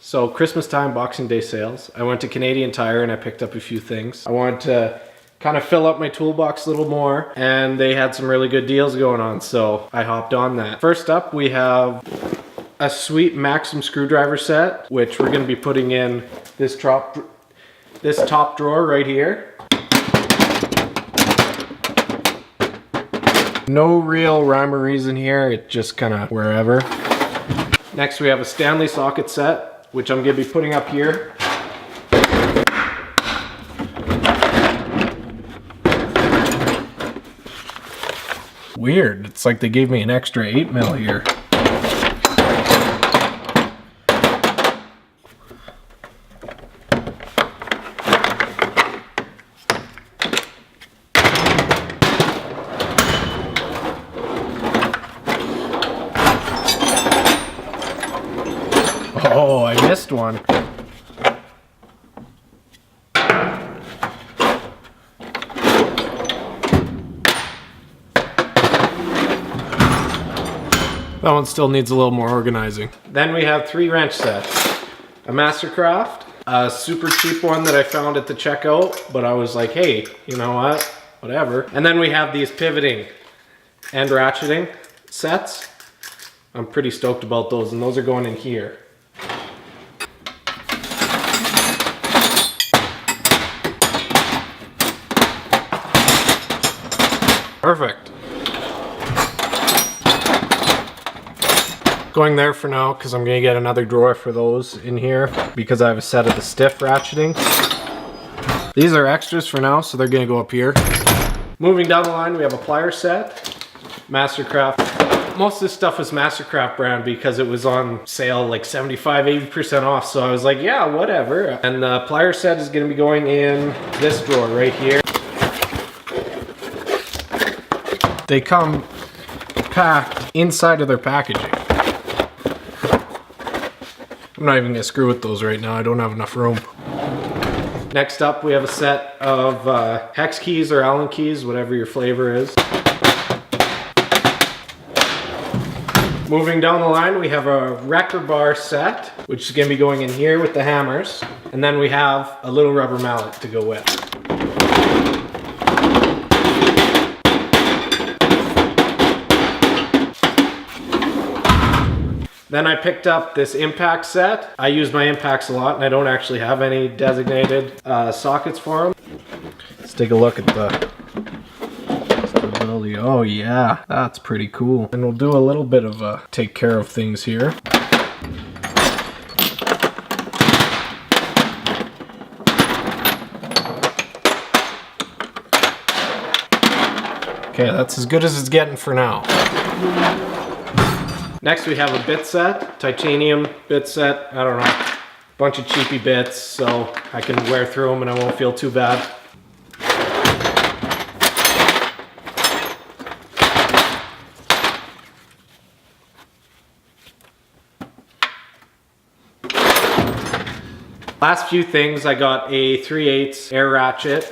So Christmas time, Boxing Day sales. I went to Canadian Tire and I picked up a few things. I wanted to kind of fill up my toolbox a little more, and they had some really good deals going on, so I hopped on that. First up, we have a sweet Maxim screwdriver set, which we're gonna be putting in this top drawer right here. No real rhyme or reason here, it just kind of wherever. Next we have a Stanley socket set, which I'm gonna be putting up here. Weird, it's like they gave me an extra 8mm here. Oh, I missed one. That one still needs a little more organizing. Then we have 3 wrench sets. A Mastercraft, a super cheap one that I found at the checkout, but I was like, hey, you know what, whatever. And then we have these pivoting and ratcheting sets. I'm pretty stoked about those, and those are going in here. Perfect. Going there for now because I'm gonna get another drawer for those in here because I have a set of the stiff ratcheting. These are extras for now, so they're gonna go up here. Moving down the line, we have a plier set, Mastercraft. Most of this stuff was Mastercraft brand because it was on sale like 75–80% off, so I was like, yeah, whatever. And the plier set is gonna be going in this drawer right here. They come packed inside of their packaging. I'm not even gonna screw with those right now, I don't have enough room. Next up, we have a set of hex keys or Allen keys, whatever your flavor is. Moving down the line, we have a wrecker bar set, which is gonna be going in here with the hammers. And then we have a little rubber mallet to go with. Then I picked up this impact set. I use my impacts a lot and I don't actually have any designated sockets for them. Let's take a look at the stability. Oh yeah, that's pretty cool. And we'll do a little bit of take care of things here. Okay, that's as good as it's getting for now. Next we have a bit set, titanium bit set, I don't know, bunch of cheapy bits so I can wear through them and I won't feel too bad. Last few things, I got a 3/8 air ratchet,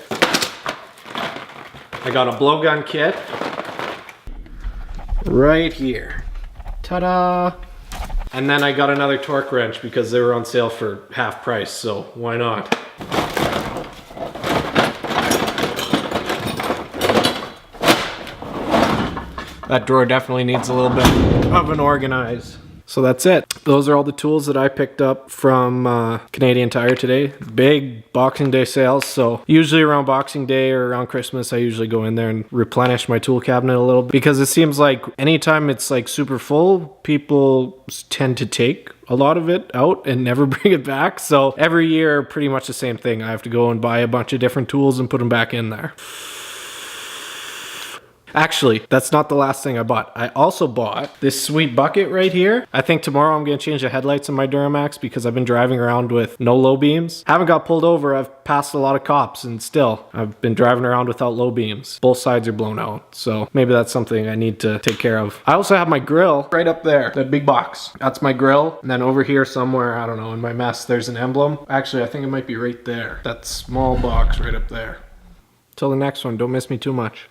I got a blowgun kit, right here. Ta-da! And then I got another torque wrench because they were on sale for half price, so why not? That drawer definitely needs a little bit of an organize. So that's it. Those are all the tools that I picked up from Canadian Tire today. Big Boxing Day sales, so usually around Boxing Day or around Christmas, I usually go in there and replenish my tool cabinet a little bit because it seems like anytime it's like super full, people tend to take a lot of it out and never bring it back. So every year, pretty much the same thing. I have to go and buy a bunch of different tools and put them back in there. Actually, that's not the last thing I bought. I also bought this sweet bucket right here. I think tomorrow I'm going to change the headlights in my Duramax because I've been driving around with no low beams. Haven't got pulled over. I've passed a lot of cops and still I've been driving around without low beams. Both sides are blown out. So maybe that's something I need to take care of. I also have my grill right up there, that big box. That's my grill. And then over here somewhere, I don't know, in my mess, there's an emblem. Actually, I think it might be right there. That small box right up there. Till the next one, don't miss me too much.